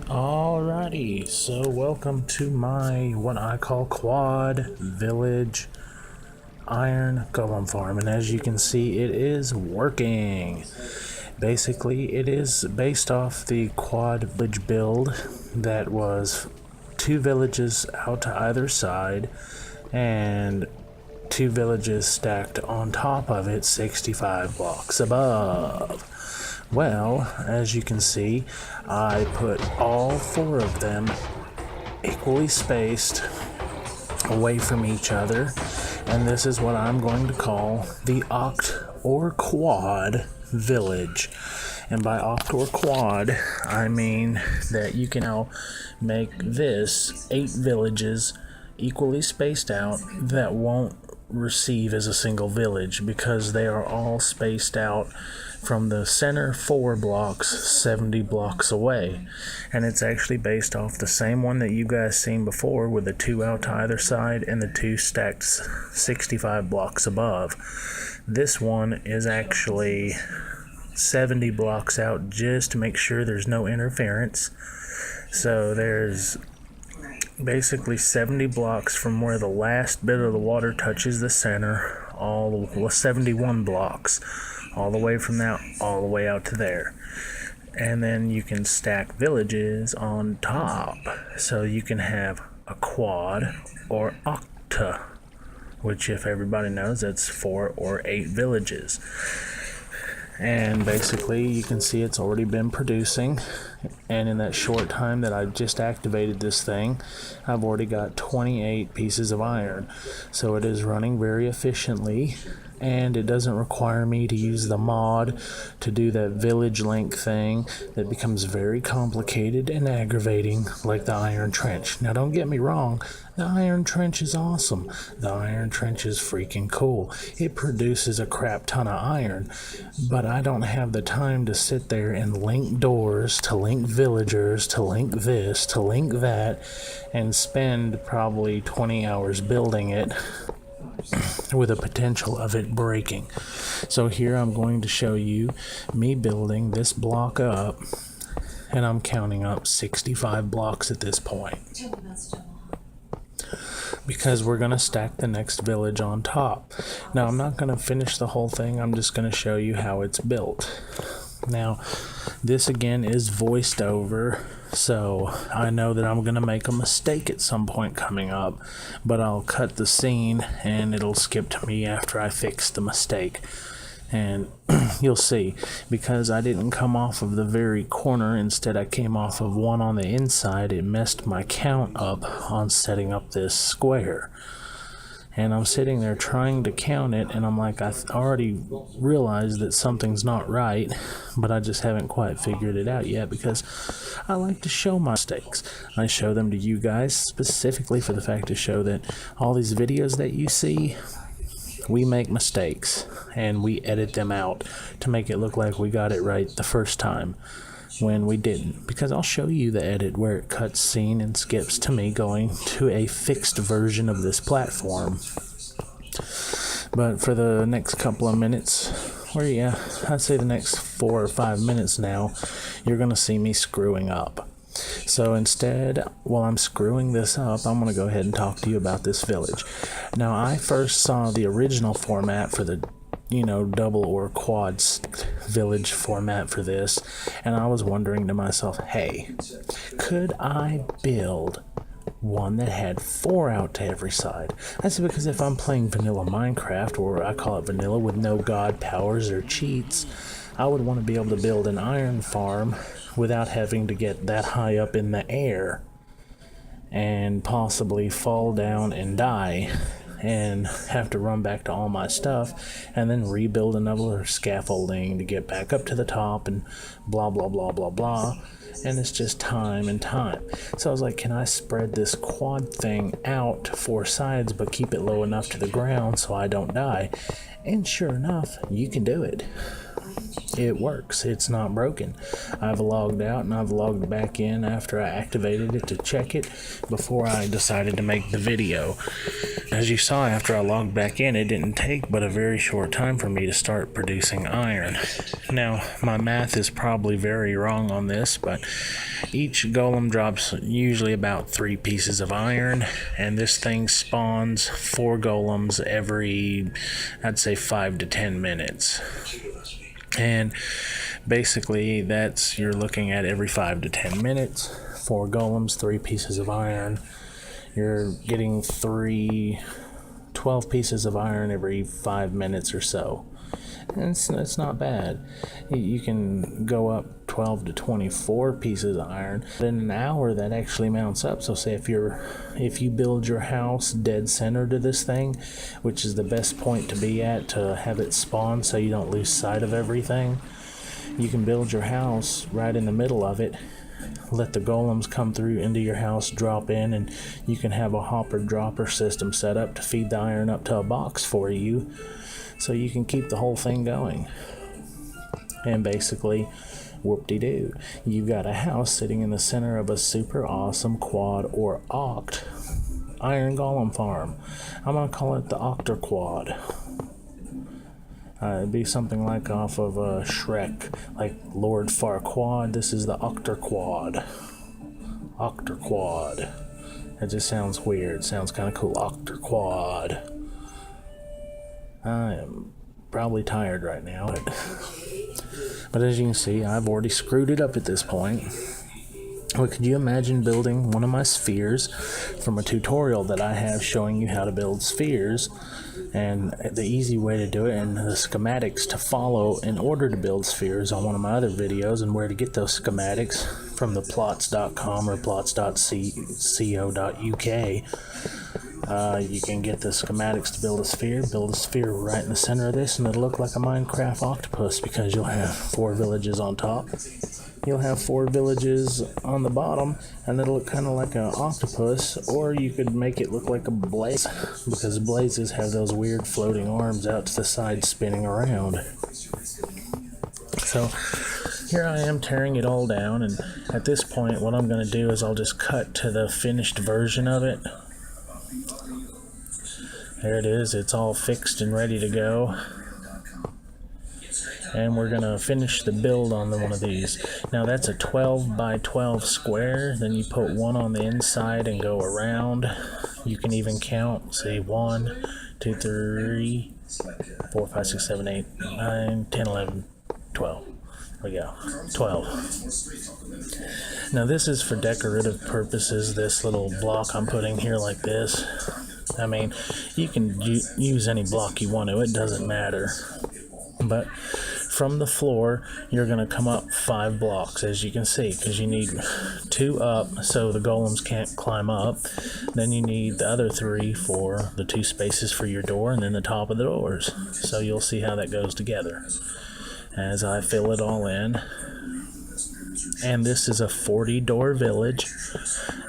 Alrighty, so welcome to my what I call quad village iron golem farm, and as you can see, it is working. Basically, it is based off the quad village build that was 2 villages out to either side and 2 villages stacked on top of it 65 blocks above. Well, as you can see, I put all 4 of them equally spaced away from each other, and this is what I'm going to call the Oct or Quad village. And by Oct or Quad, I mean that you can now make this 8 villages equally spaced out that won't receive as a single village because they are all spaced out from the center 4 blocks 70 blocks away, and it's actually based off the same one that you guys seen before with the 2 out to either side and the 2 stacked 65 blocks above. This one is actually 70 blocks out just to make sure there's no interference. So there's basically 70 blocks from where the last bit of the water touches the center, all 71 blocks all the way from that all the way out to there. And then you can stack villages on top, so you can have a quad or octa, which if everybody knows, that's 4 or 8 villages. And basically you can see it's already been producing, and in that short time that I've just activated this thing, I've already got 28 pieces of iron. So it is running very efficiently, and it doesn't require me to use the mod to do that village link thing that becomes very complicated and aggravating, like the iron trench. Now don't get me wrong, the iron trench is awesome. The iron trench is freaking cool. It produces a crap ton of iron, but I don't have the time to sit there and link doors, to link villagers, to link this, to link that, and spend probably 20 hours building it with a potential of it breaking. So here I'm going to show you me building this block up, and I'm counting up 65 blocks at this point, because we're going to stack the next village on top. Now I'm not going to finish the whole thing, I'm just going to show you how it's built. Now this again is voiced over, so I know that I'm going to make a mistake at some point coming up, but I'll cut the scene and it'll skip to me after I fix the mistake. And you'll see, because I didn't come off of the very corner, instead I came off of one on the inside, it messed my count up on setting up this square. And I'm sitting there trying to count it, and I'm like, I already realized that something's not right, but I just haven't quite figured it out yet, because I like to show my mistakes. I show them to you guys specifically for the fact to show that all these videos that you see, we make mistakes and we edit them out to make it look like we got it right the first time, when we didn't, because I'll show you the edit where it cuts scene and skips to me going to a fixed version of this platform. But for the next couple of minutes, or yeah, I'd say the next 4 or 5 minutes now, you're gonna see me screwing up. So instead, while I'm screwing this up, I'm going to go ahead and talk to you about this village. Now, I first saw the original format for the double or quad village format for this, and I was wondering to myself, hey, could I build one that had 4 out to every side? That's because if I'm playing vanilla Minecraft, or I call it vanilla with no god powers or cheats, I would want to be able to build an iron farm without having to get that high up in the air and possibly fall down and die and have to run back to all my stuff and then rebuild another scaffolding to get back up to the top and blah blah blah blah blah, and it's just time and time. So I was like, can I spread this quad thing out to 4 sides but keep it low enough to the ground so I don't die? And sure enough, you can do it. it works. It's not broken. I've logged out and I've logged back in after I activated it to check it before I decided to make the video. As you saw, after I logged back in, it didn't take but a very short time for me to start producing iron. Now, my math is probably very wrong on this, but each golem drops usually about 3 pieces of iron, and this thing spawns 4 golems every, I'd say, 5 to 10 minutes. And basically you're looking at every 5 to 10 minutes, 4 golems, 3 pieces of iron. You're getting 12 pieces of iron every 5 minutes or so. And it's not bad. You can go up 12 to 24 pieces of iron. But in an hour, that actually mounts up. So say if you build your house dead center to this thing, which is the best point to be at to have it spawn so you don't lose sight of everything, you can build your house right in the middle of it, let the golems come through into your house, drop in, and you can have a hopper dropper system set up to feed the iron up to a box for you, so you can keep the whole thing going. And basically, whoop-de-doo, you've got a house sitting in the center of a super awesome quad or oct iron golem farm. I'm going to call it the Octaquad. It'd be something like off of Shrek, like Lord Farquaad. This is the Octaquad. Octaquad. It just sounds weird. It sounds kind of cool. Octaquad. I am probably tired right now, but as you can see, I've already screwed it up at this point. Well, could you imagine building one of my spheres from a tutorial that I have showing you how to build spheres and the easy way to do it and the schematics to follow in order to build spheres on one of my other videos, and where to get those schematics from the plots.com or plots.co.uk. You can get the schematics to build a sphere right in the center of this, and it'll look like a Minecraft octopus because you'll have 4 villages on top. You'll have 4 villages on the bottom, and it'll look kind of like an octopus, or you could make it look like a blaze, because blazes have those weird floating arms out to the side spinning around. So here I am tearing it all down, and at this point what I'm going to do is I'll just cut to the finished version of it. There it is, it's all fixed and ready to go. And we're going to finish the build on one of these. Now that's a 12 by 12 square, then you put 1 on the inside and go around. You can even count, say 1, 2, 3, 4, 5, 6, 7, 8, 9, 10, 11, 12. There we go, 12. Now this is for decorative purposes, this little block I'm putting here like this. I mean, you can use any block you want to, it doesn't matter. But from the floor, you're going to come up 5 blocks, as you can see, because you need 2 up so the golems can't climb up. Then you need the other 3 for the 2 spaces for your door, and then the top of the doors. So you'll see how that goes together as I fill it all in. And this is a 40 door village,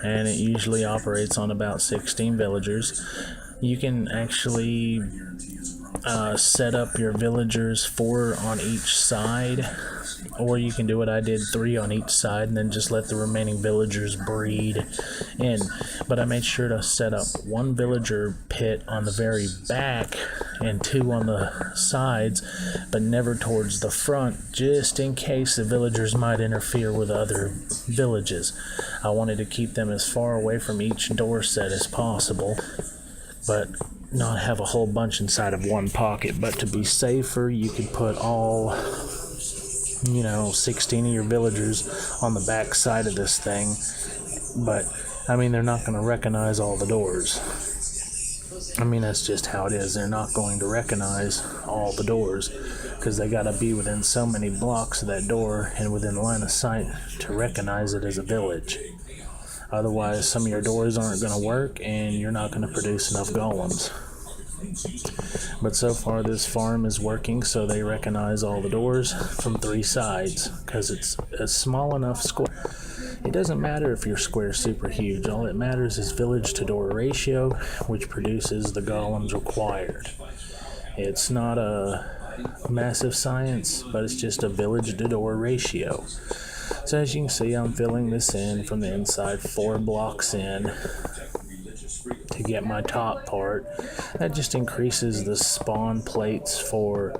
and it usually operates on about 16 villagers. You can actually set up your villagers 4 on each side, or you can do what I did, 3 on each side, and then just let the remaining villagers breed in. But I made sure to set up 1 villager pit on the very back and 2 on the sides, but never towards the front, just in case the villagers might interfere with other villages. I wanted to keep them as far away from each door set as possible, but not have a whole bunch inside of 1 pocket. But to be safer, you could put all 16 of your villagers on the back side of this thing, but I mean, they're not going to recognize all the doors. I mean, that's just how it is. They're not going to recognize all the doors because they got to be within so many blocks of that door and within line of sight to recognize it as a village. Otherwise, some of your doors aren't going to work and you're not going to produce enough golems. But so far this farm is working, so they recognize all the doors from 3 sides because it's a small enough square. It doesn't matter if your square is super huge. All that matters is village to door ratio, which produces the golems required. It's not a massive science, but it's just a village to door ratio. So as you can see, I'm filling this in from the inside, 4 blocks in to get my top part. That just increases the spawn plates for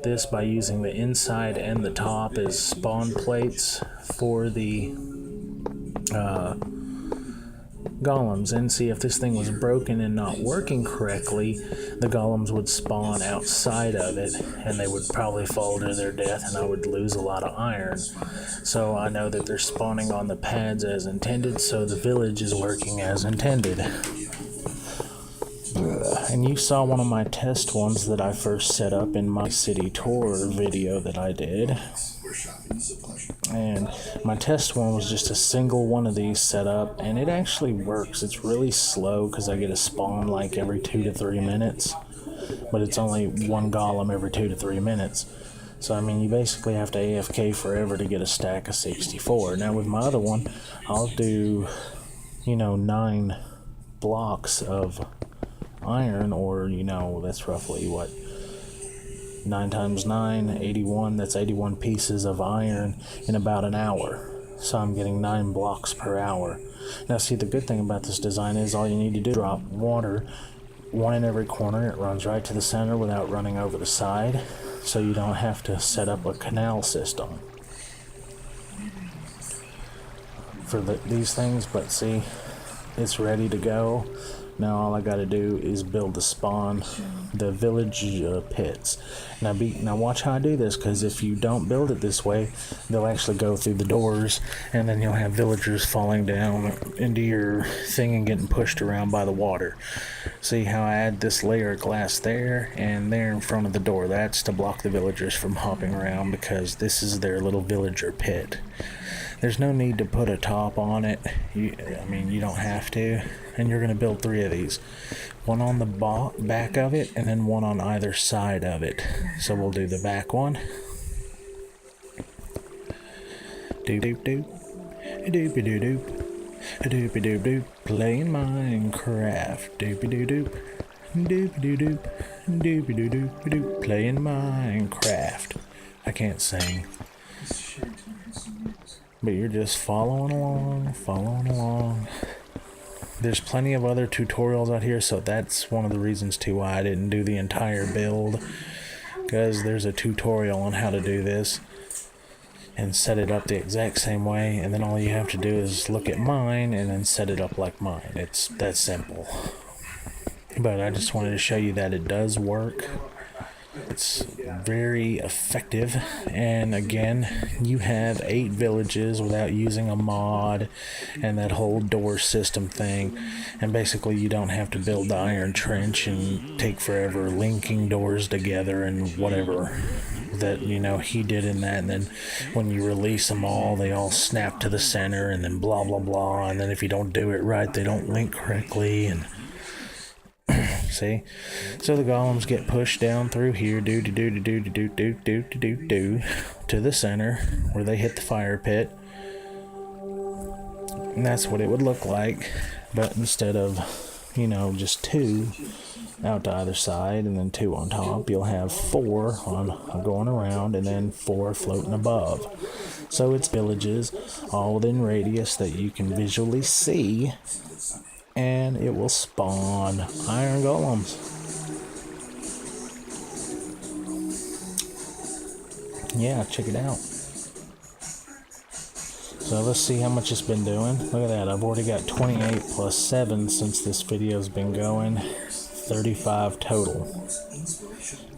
this by using the inside and the top as spawn plates for the golems. And see, if this thing was broken and not working correctly, the golems would spawn outside of it and they would probably fall to their death and I would lose a lot of iron. So I know that they're spawning on the pads as intended, so the village is working as intended. And you saw one of my test ones that I first set up in my city tour video that I did. And my test one was just a single one of these set up, and it actually works. It's really slow because I get a spawn like every 2 to 3 minutes, but it's only one golem every 2 to 3 minutes. So I mean, you basically have to AFK forever to get a stack of 64. Now with my other one, I'll do 9 blocks of iron, or that's roughly what, 9 times 9, 81. That's 81 pieces of iron in about an hour. So I'm getting 9 blocks per hour. Now see, the good thing about this design is all you need to do is drop water, 1 in every corner. It runs right to the center without running over the side, so you don't have to set up a canal system for these things. But see, it's ready to go. Now all I gotta do is build the spawn, the village pits. Now watch how I do this, because if you don't build it this way, they'll actually go through the doors, and then you'll have villagers falling down into your thing and getting pushed around by the water. See how I add this layer of glass there and there in front of the door? That's to block the villagers from hopping around, because this is their little villager pit. There's no need to put a top on it. You don't have to. And you're going to build 3 of these. 1 on the back of it, and then 1 on either side of it. So we'll do the back one. Doop-doop-doop. Doop-a-doop-doop. Doop-a-doop-doop. Playing Minecraft. Doop-a-doop-doop. Doop-a-doop-doop. Doop-a-doop-doop. Playing Minecraft. I can't sing. But you're just following along. There's plenty of other tutorials out here, so that's one of the reasons too why I didn't do the entire build, because there's a tutorial on how to do this and set it up the exact same way, and then all you have to do is look at mine and then set it up like mine. It's that simple. But I just wanted to show you that it does work. It's very effective, and again, you have 8 villages without using a mod and that whole door system thing, and basically you don't have to build the iron trench and take forever linking doors together and whatever that he did in that, and then when you release them all, they all snap to the center, and then blah blah blah, and then if you don't do it right, they don't link correctly, and see? So the golems get pushed down through here, to the center, where they hit the fire pit. And that's what it would look like. But instead of, just 2 out to either side, and then 2 on top, you'll have 4 going around, and then 4 floating above. So it's villages all within radius that you can visually see, and it will spawn iron golems. Yeah, check it out. So let's see how much it's been doing. Look at that, I've already got 28 plus 7 since this video's been going. 35 total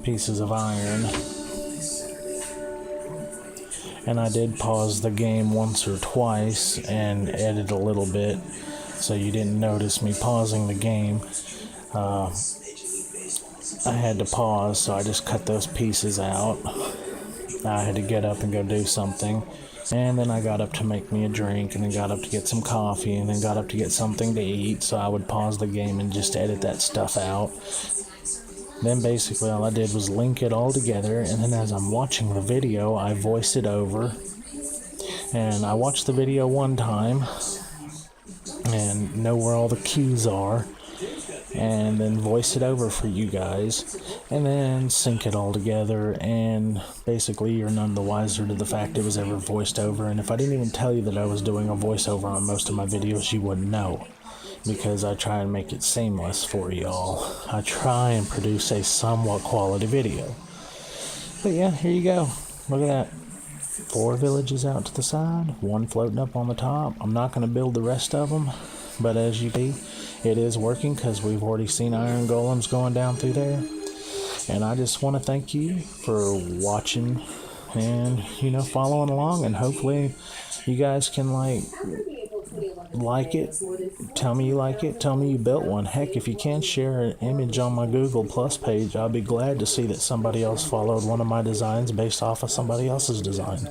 pieces of iron. And I did pause the game once or twice and edit a little bit, so you didn't notice me pausing the game. I had to pause, so I just cut those pieces out. I had to get up and go do something, and then I got up to make me a drink, and then got up to get some coffee, and then got up to get something to eat, so I would pause the game and just edit that stuff out. Then basically all I did was link it all together, and then as I'm watching the video, I voice it over. And I watched the video one time and know where all the cues are, and then voice it over for you guys, and then sync it all together, and basically you're none the wiser to the fact it was ever voiced over. And if I didn't even tell you that I was doing a voiceover on most of my videos, you wouldn't know, because I try and make it seamless for y'all. I try and produce a somewhat quality video. But yeah, here you go. Look at that. 4 villages out to the side, 1 floating up on the top. I'm not going to build the rest of them, but as you see, it is working because we've already seen iron golems going down through there. And I just want to thank you for watching and, following along, and hopefully you guys can like it. Tell me you like it. Tell me you built one. Heck, if you can share an image on my Google Plus page, I'll be glad to see that somebody else followed one of my designs based off of somebody else's design.